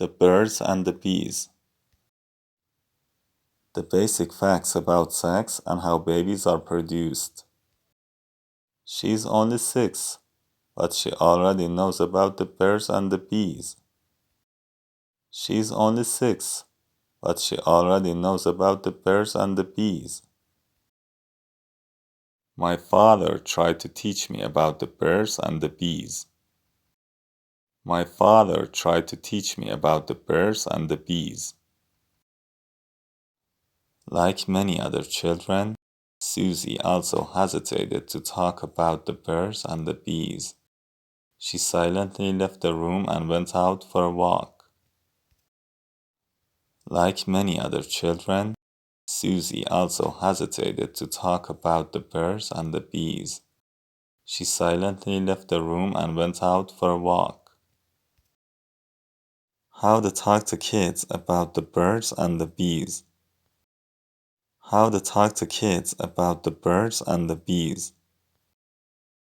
The birds and the bees. The basic facts about sex and how babies are produced. She's only 6, but she already knows about the birds and the bees. She's only 6, but she already knows about the birds and the bees. My father tried to teach me about the birds and the bees. My father tried to teach me about the birds and the bees. Like many other children, Susie also hesitated to talk about the birds and the bees. She silently left the room and went out for a walk. Like many other children, Susie also hesitated to talk about the birds and the bees. She silently left the room and went out for a walk. How to talk to kids about the birds and the bees. How to talk to kids about the birds and the bees.